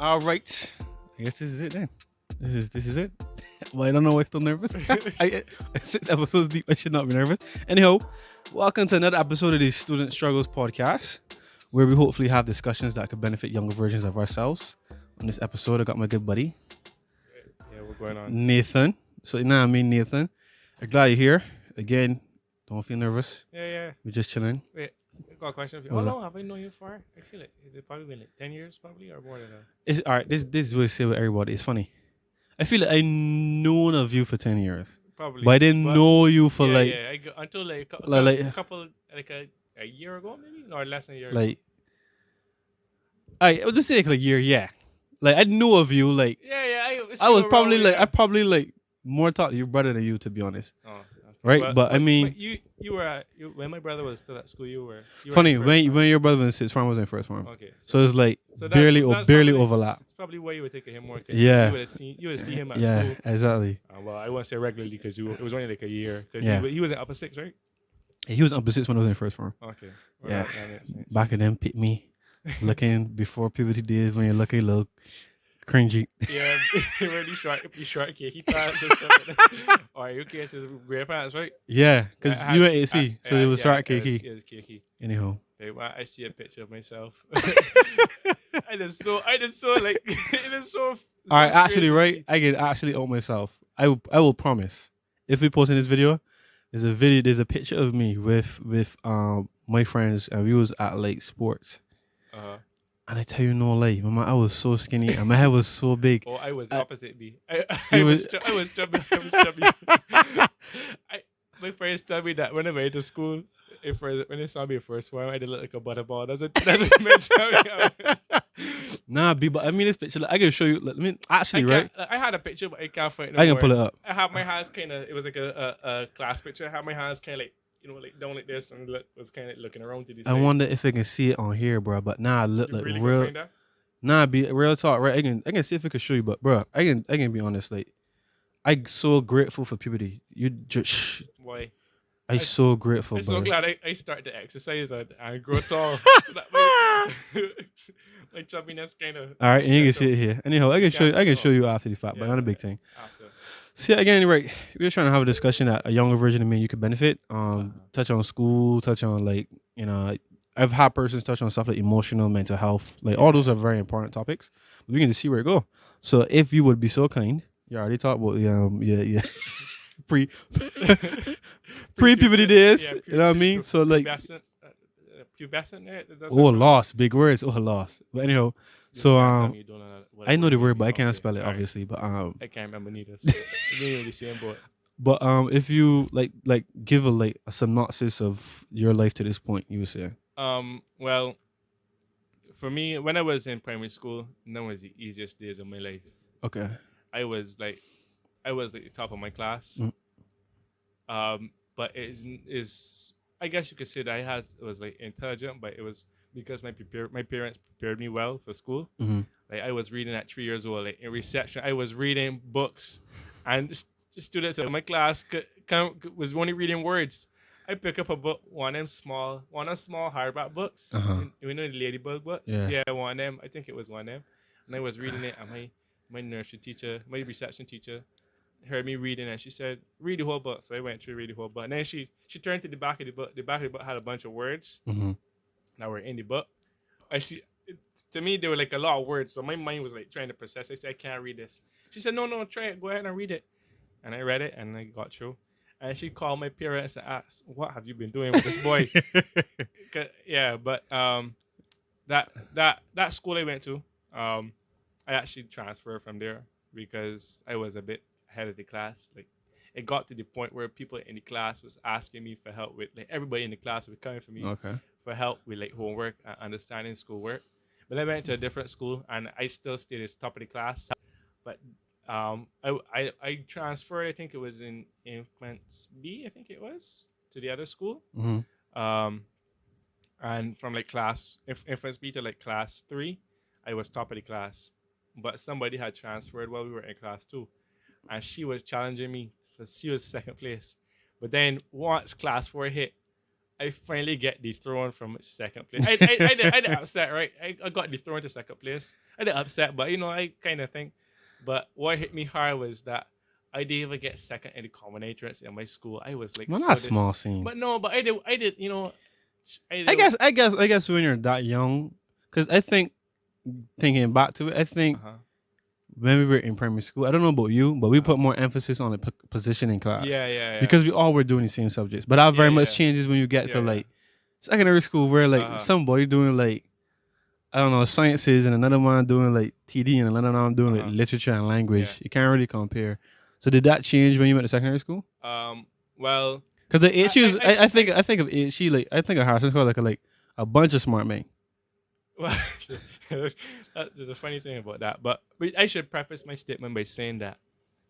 All right. I guess this is it then. This is it. Well, I don't know why I'm still nervous. 6 episodes deep, I should not be nervous. Anyhow, welcome to another episode of the Student Struggles podcast, where we hopefully have discussions that could benefit younger versions of ourselves. On this episode, I got my good buddy, What's going on? Nathan. So now Nathan. I'm glad you're here. Again, don't feel nervous. Yeah. We're just chilling. Wait, I got a question for you. What's How long have I known you for? I feel like it's probably been like 10 years, probably, or more than that. It's all right. This is what I say with everybody. It's funny. I feel like I known of you for 10 years. Probably. But I didn't know you for until like like- a year ago, maybe, or less than a year ago. like I would just say like a year, yeah. Like I knew of you, like Yeah. I was probably like I probably like more taught your brother than you, to be honest. Oh, okay. Right? But I mean- you were when my brother was still at school. You were Funny, in first when your brother was in sixth form, I was in first form. Okay, So it's like So that's- barely that's barely probably- overlap. it's probably why you were taking him more. 'Cause Yeah. you would have seen him at Yeah, school. exactly. Well, I won't say regularly because it was only like a year. Cause Yeah. he was in upper six, right? He was up to six when I was in first form. Okay. Yeah. That makes sense. Back in them pick me. Looking before puberty days when you're looking a little cringy. Yeah, really short cakey pants and stuff. Or you kids is grey pants, right? Yeah, because I you had- at AC, so yeah, it was yeah, short it cakey. was cakey. Anyhow. Like, when I see a picture of myself. I just so like it is so. All right, so actually, strange to right? see. I can actually own myself. I will promise. If we post in this video, there's a picture of me with my friends, and we was at like sports. Uh-huh. And I tell you no lie, mama, I was so skinny and my head was so big. Oh, I was I- opposite me. I You was was- I was chubby. I was chubby. My friends tell me that when I went to school, when they saw me first one, I did look like a butterball. That's what meant to me. Nah, B, but I mean this picture. Like, I can show you. Like, I mean, actually, right? I had a picture, but I can't find it. I can pull it up. I have my hands kind of. It was like a class picture. I have my hands kind of like like down like this, and was kind of looking around to the I side. wonder if I can see it on here, bro. But nah, look You like really can real. find that? Nah, be real talk, right? I can see if I can show you, but bro, I can be honest. Like, I'm so grateful for puberty. You just, Why? I'm so grateful, I'm bro. so glad I started to exercise and grow tall. So that my chubbiness kind of. All right, and you can see it here. Anyhow, I can show you after the fact, but Yeah. not a big thing. After. See, again, right? We're trying to have a discussion that a younger version of me you could benefit. Touch on school, touch on like I've had persons touch on stuff like emotional, mental health, like all those are very important topics. We can just see where it go. So if you would be so kind, you already talked about pre puberty days. Yeah, You know what I mean? So like, Pubescent, right? That's oh what- lost, big words, oh lost. But anyhow, so You can't tell me you don't know what I know the word, but I Okay, can't spell it alright. obviously. But I can't remember neither. So we're in the same boat. But if you like give a synopsis of your life to this point, you would say. Well, for me, when I was in primary school, that was the easiest days of my life. Okay. I was like the top of my class. But it is I guess you could say that I was like intelligent, but it was because my parents prepared me well for school. Mhm. Like I was reading at 3 years old. Like in reception, I was reading books, and students in my class was only reading words. I pick up a book, one of them small hardback books. Uh-huh. You know the Ladybug books? Yeah. One of them. I think it was one of them. And I was reading it, and my nursery teacher, my reception teacher, heard me reading, and she said, "Read the whole book." So I went through read the whole book, and then she turned to the back of the book. The back of the book had a bunch of words Mhm. that were in the book. To me, there were like a lot of words, so my mind was like trying to process. I said, "I can't read this." She said, "No, try it. Go ahead and read it." And I read it, and I got through. And she called my parents and asked, "What have you been doing with this boy?" Yeah, but that school I went to, I actually transferred from there because I was a bit ahead of the class. Like, it got to the point where people in the class was asking me for help with, like, everybody in the class was coming for me Okay. for help with like homework and understanding schoolwork. But I went to a different school, and I still stayed at the top of the class. But I transferred. I think it was in Infants B. I think it was to the other school. Mhm. And from like Infants B to like class 3, I was top of the class. But somebody had transferred while we were in class 2, and she was challenging me. She was second place. But then once class 4 hit, I finally get dethroned from second place. I did upset, right? I got dethroned to second place. I did upset, but I kind of think. But what hit me hard was that I didn't even get second in the common entrance in my school. I was like, Well, so not this, small scene. but no, but I did, I I did. guess, I guess, I guess when you're that young, because I think thinking back to it, I think Uh-huh. when we were in primary school, I don't know about you, but we put more emphasis on the position in class. Yeah. Because we all were doing the same subjects. But that very Yeah, much yeah. changes when you get to Yeah. like secondary school, where like Uh-huh. somebody doing like, I don't know, sciences, and another one doing like TD, and another one doing like Uh-huh. literature and language. Yeah. You can't really compare. So did that change when you went to secondary school? Well, Because the issues, I I think of she like, I think of Harrison School like a bunch of smart men. well, there's a funny thing about that. But I should preface my statement by saying that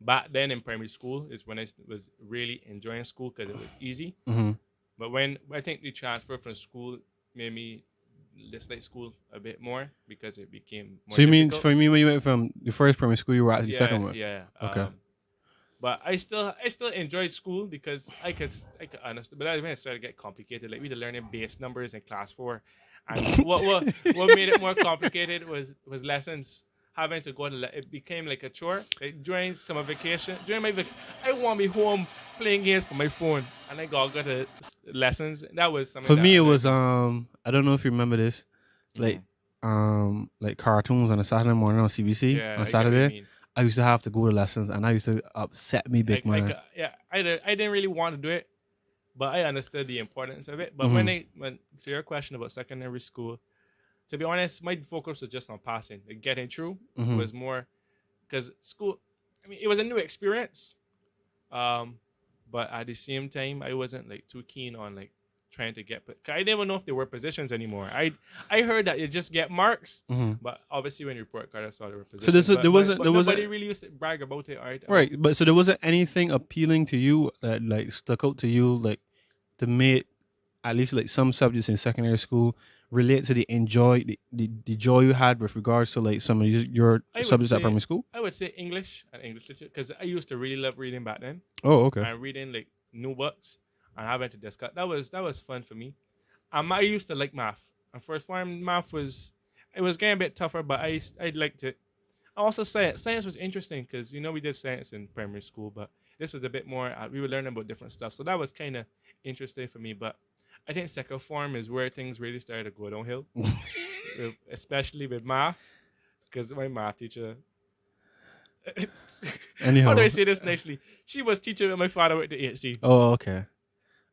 back then in primary school is when I was really enjoying school because it was easy. Mm-hmm. But when I think the transfer from school made me dislike school a bit more because it became more So you mean difficult. for me when you went from the first primary school, you were at the second one? Yeah. Okay. But I still enjoyed school because I could understand. But that's when it started to get complicated. Like we were learning base numbers in class 4, and what made it more complicated was lessons. Having to go to it became like a chore. Like during summer vacation, I want to be home playing games for my phone, and I got to lessons. That was something. For that me, it I was learned. I don't know if you remember this, like cartoons on a Saturday morning on CBC Yeah, on I get what you Saturday. mean. I used to have to go to lessons, and I used to upset me big man. I didn't really want to do it, but I understood the importance of it. But Mhm. when to your question about secondary school, to be honest, my focus was just on passing. Like getting through Mhm. was more because school. I mean, it was a new experience, but at the same time, I wasn't like too keen on like trying to get. 'Cause I didn't even know if there were positions anymore. I heard that you just get marks, Mhm. but obviously when you report card, I saw there were So positions. there wasn't but there nobody wasn't really used to brag about it. Right? right, but so there wasn't anything appealing to you that like stuck out to you like to make at least like some subjects in secondary school relate to the joy you had with regards to like some of your I would subjects at say primary school. I would say English and English literature because I used to really love reading back then Oh, okay. and reading like new books and having to discuss. That was fun for me. I used to like math. And first one, math was it was getting a bit tougher, but I liked it. Also, science. Science was interesting because we did science in primary school, but this was a bit more. We were learning about different stuff, so that was kind of interesting for me. But I think second form is where things really started to go downhill, especially with math, because my math teacher. How do Anyhow. I say this nicely? She was teaching when my father went to HC, Oh, okay.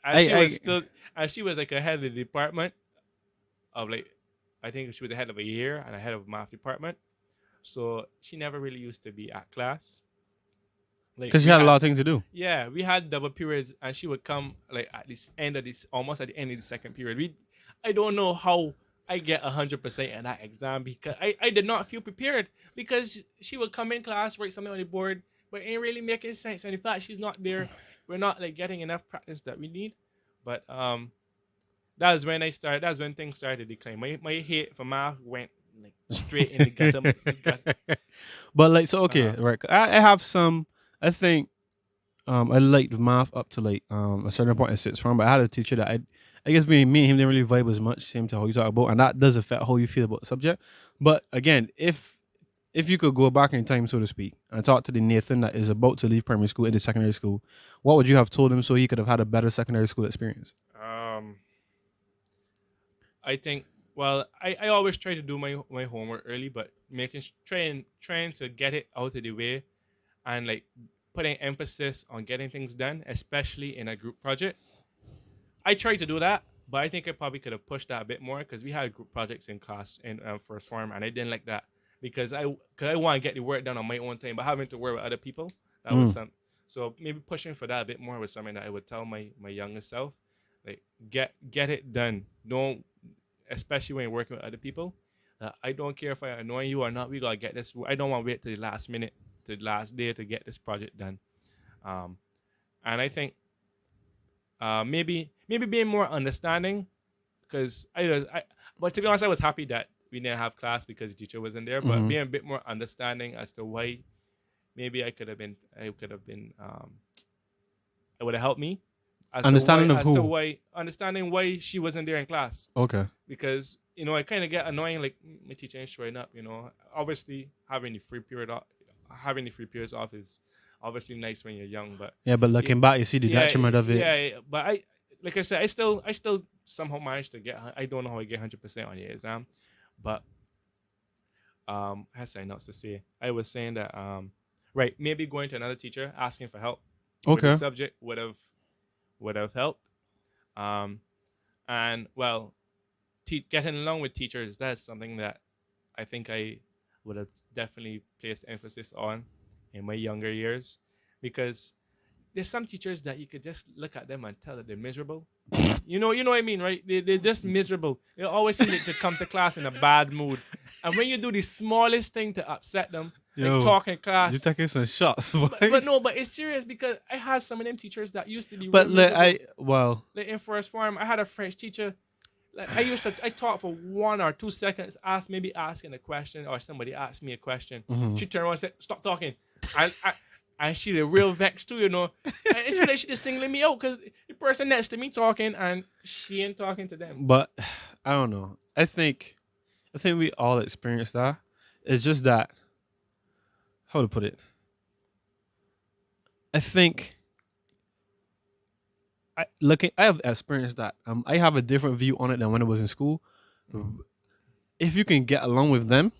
and she was still, and she was like a head of the department of like, I think she was the head of a year and a head of math department. So she never really used to be at class. Like Because we you had a lot of things to do. Yeah, we had double periods, and she would come like at this end of this, almost at the end of the second period. I don't know how I get 100% in that exam because I did not feel prepared because she would come in class, write something on the board, but it ain't really making sense. And in fact, she's not there. We're not like getting enough practice that we need. But that was when I started. That's when things started to decline. My hate for math went like straight in the gutter. But like, so okay, right? I have some. I think I liked math up to like a certain point in sixth form, but I had a teacher that I guess me and him didn't really vibe as much, same to how you talk about, and that does affect how you feel about the subject. But again, if you could go back in time, so to speak, and talk to the Nathan that is about to leave primary school into secondary school, what would you have told him so he could have had a better secondary school experience? I think. Well, I always try to do my homework early, but trying to get it out of the way, and like putting emphasis on getting things done, especially in a group project. I tried to do that, but I think I probably could have pushed that a bit more because we had group projects in class in first form, and I didn't like that because I want to get the work done on my own time, but having to work with other people that was some. So maybe pushing for that a bit more was something that I would tell my younger self, like get it done. Don't, especially when you're working with other people. I don't care if I annoy you or not. We gotta get this. I don't want to wait till the last minute, to the last day to get this project done. And I think maybe being more understanding, because but to be honest, I was happy that we didn't have class because the teacher wasn't there. But being a bit more understanding as to why, maybe I could have been, it would have helped me. Understanding of who? Understanding why she wasn't there in class. Okay. Because, you know, I kind of get annoying, like, my teacher ain't showing up, you know. Obviously, having the free periods off is obviously nice when you're young, but Yeah, but looking back, you see the detriment of it. Yeah, but like I said, I still somehow managed to get. I don't know how I get 100% on the exam, but has I not to say? I was saying that right, maybe going to another teacher asking for help with the subject would have helped. And well, getting along with teachers, that's something that I think I would have definitely placed emphasis on in my younger years, because there's some teachers that you could just look at them and tell that they're miserable. You know what I mean, right? They're just miserable. They always seem to come to class in a bad mood. And when you do the smallest thing to upset them, like talk in class. You're taking some shots, boys. But it's serious, because I had some of them teachers that used to be But like in first form, I had a French teacher. Like I talked for 1 or 2 seconds, asking a question, or somebody asked me a question. Mm-hmm. She turned around and said, "Stop talking." And she the real vexed too, you know. And it's like she just singling me out because the person next to me talking and she ain't talking to them. But I don't know. I think we all experience that. It's just that, how to put it? I think I have experienced that. I have a different view on it than when I was in school. If you can get along with them,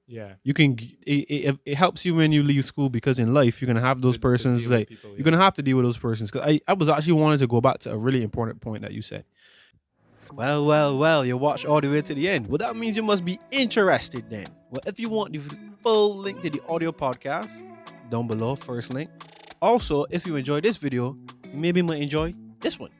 yeah, you can. It helps you when you leave school, because in life you're gonna have those persons. Like people, you're gonna have to deal with those persons. Because I was actually wanting to go back to a really important point that you said. Well, you watched all the way to the end. Well, that means you must be interested then. Well, if you want the full link to the audio podcast, down below, first link. Also, if you enjoyed this video, you maybe might enjoy this one.